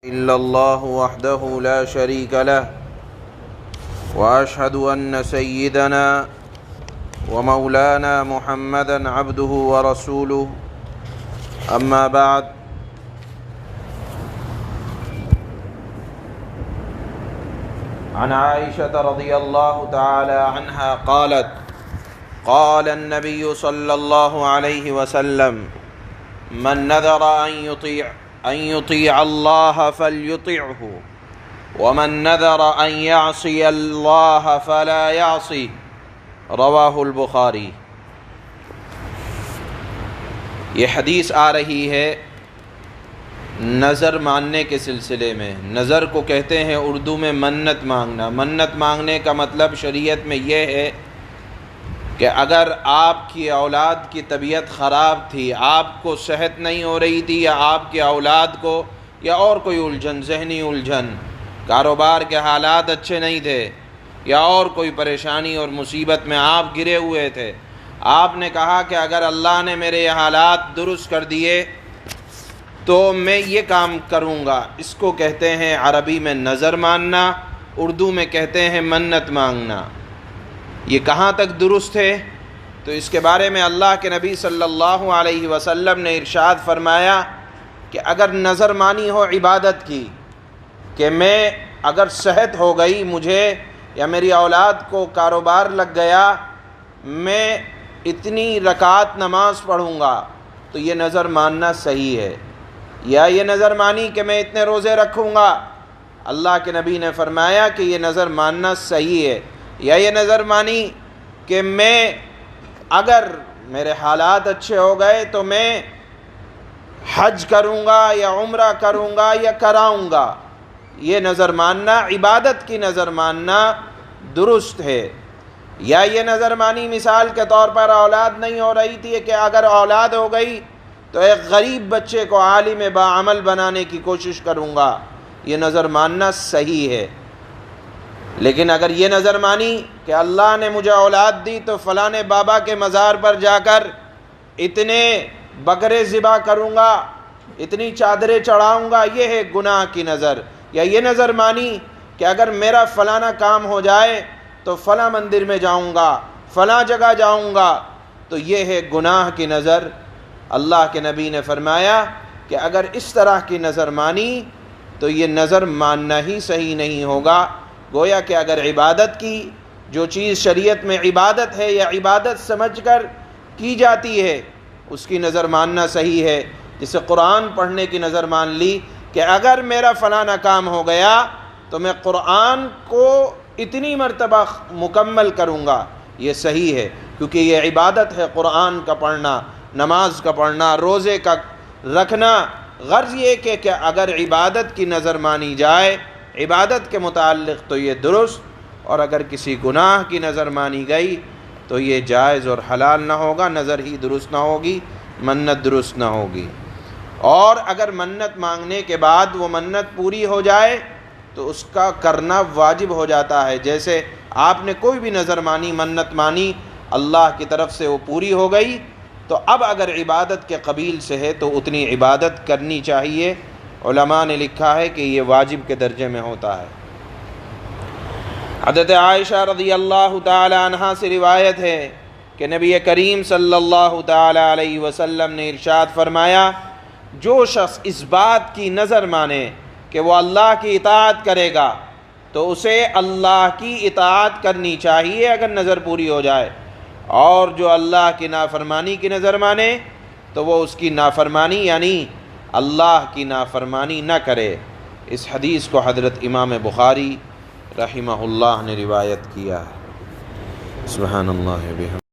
إلا الله وحده لا شريك له وأشهد أن سيدنا ومولانا محمدا عبده ورسوله أما بعد عن عائشة رضي الله تعالى عنها قالت قال النبي صلى الله عليه وسلم من نذر أن يطيع الله فليطعه ومن نذر أن يعصي الله فلا يعصيه رواہ البخاری۔ یہ حدیث آ رہی ہے نظر ماننے کے سلسلے میں۔ نظر کو کہتے ہیں اردو میں منت مانگنا۔ منت مانگنے کا مطلب شریعت میں یہ ہے کہ اگر آپ کی اولاد کی طبیعت خراب تھی، آپ کو صحت نہیں ہو رہی تھی، یا آپ کی اولاد کو یا اور کوئی الجھن، ذہنی الجھن، کاروبار کے حالات اچھے نہیں تھے، یا اور کوئی پریشانی اور مصیبت میں آپ گرے ہوئے تھے، آپ نے کہا کہ اگر اللہ نے میرے یہ حالات درست کر دیے تو میں یہ کام کروں گا۔ اس کو کہتے ہیں عربی میں نظر ماننا، اردو میں کہتے ہیں منت مانگنا۔ یہ کہاں تک درست ہے؟ تو اس کے بارے میں اللہ کے نبی صلی اللہ علیہ وسلم نے ارشاد فرمایا کہ اگر نظر مانی ہو عبادت کی کہ میں اگر صحت ہو گئی مجھے یا میری اولاد کو کاروبار لگ گیا، میں اتنی رکعت نماز پڑھوں گا، تو یہ نظر ماننا صحیح ہے۔ یا یہ نظر مانی کہ میں اتنے روزے رکھوں گا، اللہ کے نبی نے فرمایا کہ یہ نظر ماننا صحیح ہے۔ یا یہ نظر مانی کہ میں اگر میرے حالات اچھے ہو گئے تو میں حج کروں گا یا عمرہ کروں گا یا کراؤں گا۔ یہ نظر ماننا، عبادت کی نظر ماننا درست ہے۔ یا یہ نظر مانی مثال کے طور پر اولاد نہیں ہو رہی تھی کہ اگر اولاد ہو گئی تو ایک غریب بچے کو عالم باعمل بنانے کی کوشش کروں گا، یہ نظر ماننا صحیح ہے۔ لیکن اگر یہ نظر مانی کہ اللہ نے مجھے اولاد دی تو فلاں بابا کے مزار پر جا کر اتنے بکرے ذبح کروں گا، اتنی چادریں چڑھاؤں گا، یہ ہے گناہ کی نظر۔ یا یہ نظر مانی کہ اگر میرا فلانا کام ہو جائے تو فلاں مندر میں جاؤں گا، فلاں جگہ جاؤں گا، تو یہ ہے گناہ کی نظر۔ اللہ کے نبی نے فرمایا کہ اگر اس طرح کی نظر مانی تو یہ نظر ماننا ہی صحیح نہیں ہوگا۔ گویا کہ اگر عبادت کی، جو چیز شریعت میں عبادت ہے یا عبادت سمجھ کر کی جاتی ہے، اس کی نظر ماننا صحیح ہے۔ جسے قرآن پڑھنے کی نظر مان لی کہ اگر میرا فلانا کام ہو گیا تو میں قرآن کو اتنی مرتبہ مکمل کروں گا، یہ صحیح ہے، کیونکہ یہ عبادت ہے۔ قرآن کا پڑھنا، نماز کا پڑھنا، روزے کا رکھنا، غرض یہ کہ اگر عبادت کی نظر مانی جائے عبادت کے متعلق تو یہ درست، اور اگر کسی گناہ کی نظر مانی گئی تو یہ جائز اور حلال نہ ہوگا، نظر ہی درست نہ ہوگی، منت درست نہ ہوگی۔ اور اگر منت مانگنے کے بعد وہ منت پوری ہو جائے تو اس کا کرنا واجب ہو جاتا ہے۔ جیسے آپ نے کوئی بھی نظر مانی، منت مانی، اللہ کی طرف سے وہ پوری ہو گئی، تو اب اگر عبادت کے قبیل سے ہے تو اتنی عبادت کرنی چاہیے۔ علماء نے لکھا ہے کہ یہ واجب کے درجے میں ہوتا ہے۔ حضرت عائشہ رضی اللہ تعالی عنہا سے روایت ہے کہ نبی کریم صلی اللہ تعالی علیہ وسلم نے ارشاد فرمایا، جو شخص اس بات کی نظر مانے کہ وہ اللہ کی اطاعت کرے گا تو اسے اللہ کی اطاعت کرنی چاہیے اگر نظر پوری ہو جائے، اور جو اللہ کی نافرمانی کی نظر مانے تو وہ اس کی نافرمانی یعنی اللہ کی نافرمانی نہ کرے۔ اس حدیث کو حضرت امام بخاری رحمہ اللہ نے روایت کیا ہے۔ سبحان اللہ و بحمدہ۔